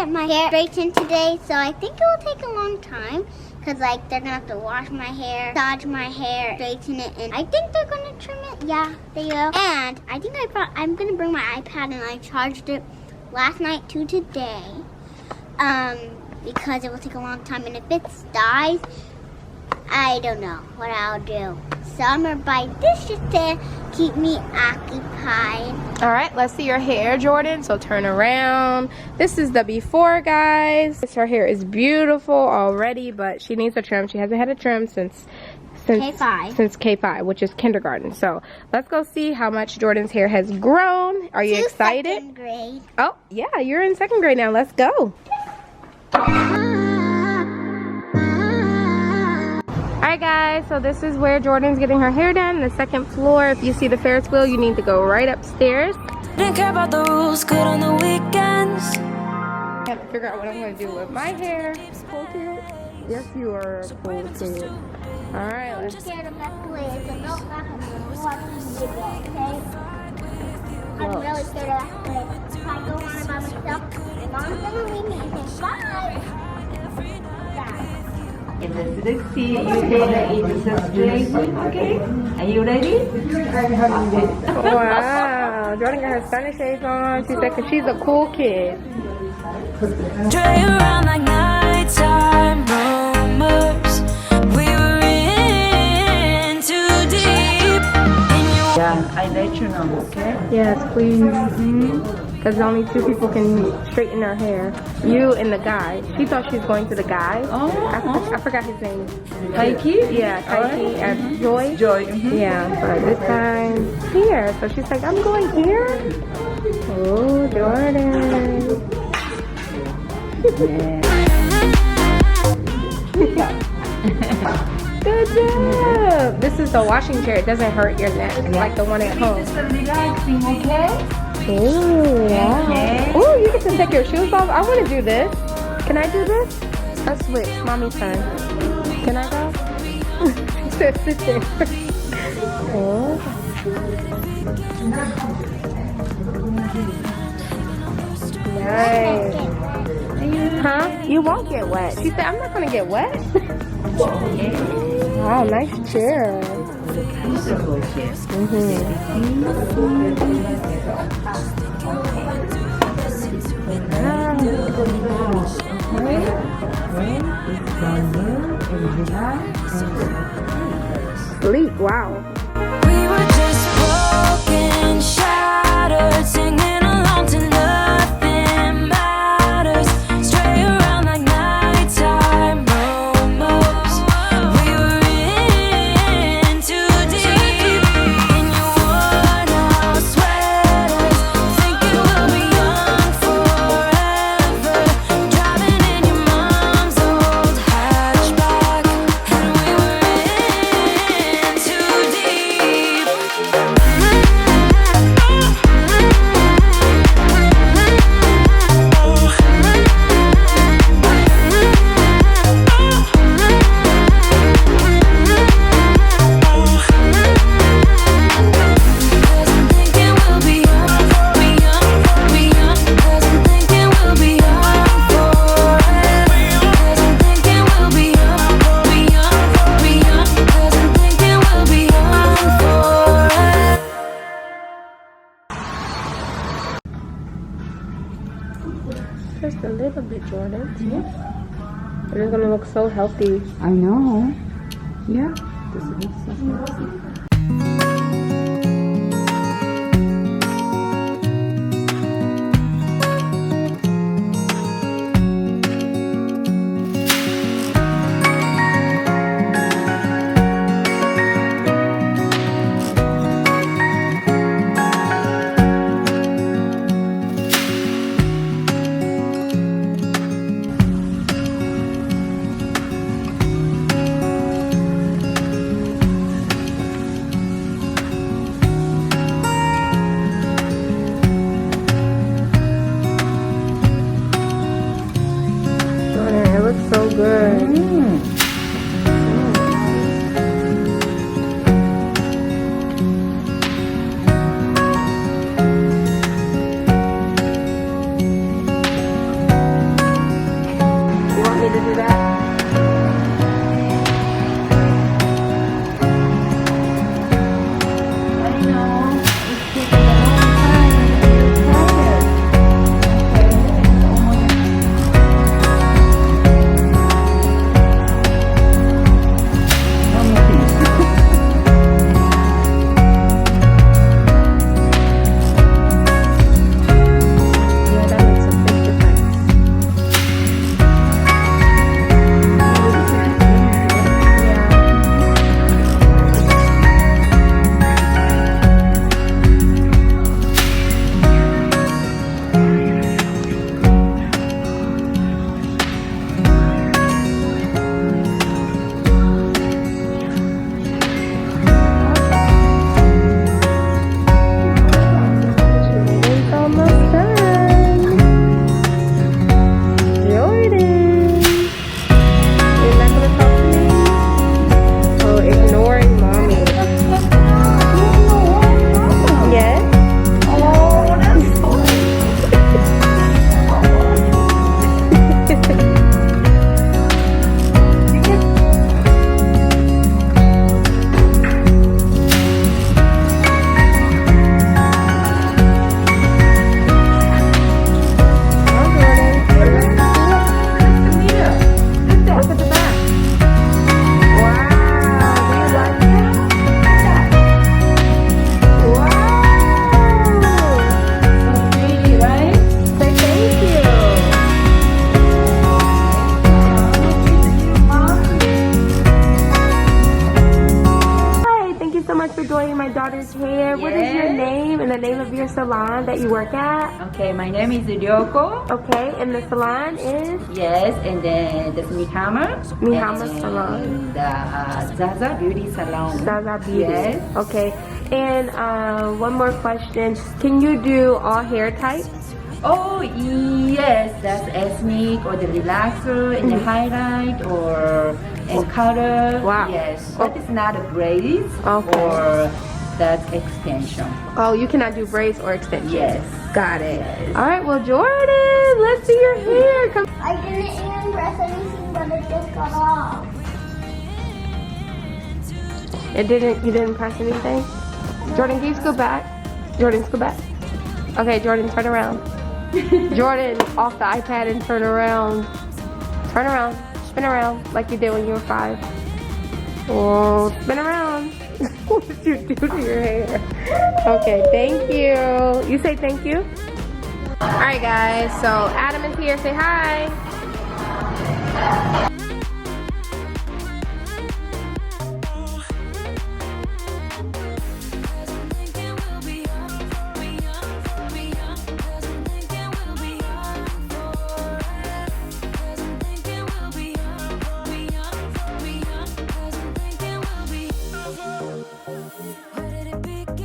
get my hair straightened today, so I think it will take a long time. Because, like, they're going to have to wash my hair, massage my hair, straighten it, and I think they're going to trim it. Yeah, they will. And I think I'm going to bring my iPad, and I charged it last night to today. Because it will take a long time, and if it dies, I don't know what I'll do. So I'm going to buy this just to keep me occupied. All right, let's see your hair, Jordan. So turn around. This is the before, guys. Her hair is beautiful already, but she needs a trim. She hasn't had a trim since K5. Since K5, which is kindergarten. So let's go see how much Jordan's hair has grown. Are you excited? Second grade. Oh, yeah, you're in second grade now. Let's go. Alright guys, so this is where Jordan's getting her hair done, the second floor. If you see the Ferris wheel, you need to go right upstairs. Didn't care about the rules, good on the weekends. I have to figure out what I'm going to do with my hair. Cool kid? Yes, you are a cool kid. Alright, let's... I'm scared of that way, so don't laugh at me watching the video, okay? I'm really scared of that way. If I go on it by myself, my mom's going to leave me and say bye. In the 60, you take the illustration, okay? Are you ready? Wow, Jordan got her sunny shades on. She said 'cause she's a cool kid. Stray around like nighttime rumors. We were in too deep. Yeah, I let you know, okay? Yes, please. Because only two people can straighten her hair. You and the guy. She thought she was going to the guy. I forgot his name. Taiki? Yeah, Taiki and Joy. Joy. Yeah, but this time here. So she's like, I'm going here. Oh, Jordan. Good job. This is the washing chair. It doesn't hurt your neck like the one at home. Just relaxing, okay? Ooh, yeah. Okay. Ooh, you get to take your shoes off. I want to do this. Can I do this? Let's switch. Mommy's turn. Can I go? Sit there. Oh. Nice. Huh? You won't get wet. She said, I'm not going to get wet. Wow, nice chair. Sleep, wow. We were just broken, shattered, singing along to nothing matters. Stray around like nighttime rumors. We were in too deep. In your worn out sweaters, thinking we'll be young forever. Driving in your mom's old hatchback, and we were in too deep. Cause I'm thinking we'll be young, be young, be young. Cause I'm thinking we'll be young forever. Cause I'm thinking we'll be young, be young, be young. Cause I'm thinking we'll be young forever. Just a little bit, Jordan. It is going to look so healthy. I know. Yeah. This looks so healthy. so much for doing my daughter's hair. What is your Yes. name and the name of your salon that you work at? Okay, my name is Ryoko. Okay, and the salon is Yes, and then this Mihama. Mihama And Salon. The Zaza Beauty Salon. Zaza Beauty. Yes. Okay, and one more question. Can you do all hair types? Oh, yes, that's ethnic or the relaxer and the highlight or and color. Wow. Yes, but it's not a braids Okay. or that's extension. Oh, you cannot do braids or extensions. Yes. Got it. Yes. All right, well, Jordan, let's see your hair. Come. I didn't even press anything, but it just got off. You didn't press anything? Jordan, can you go back? Jordan, go back. Okay, Jordan, turn around. Jordan, off the iPad and turn around. Turn around. Spin around like you did when you were 5. Oh, spin around. What did you do to your hair? Okay, thank you. You say thank you? All right, guys. So Adam is here. Say hi. Where did it begin?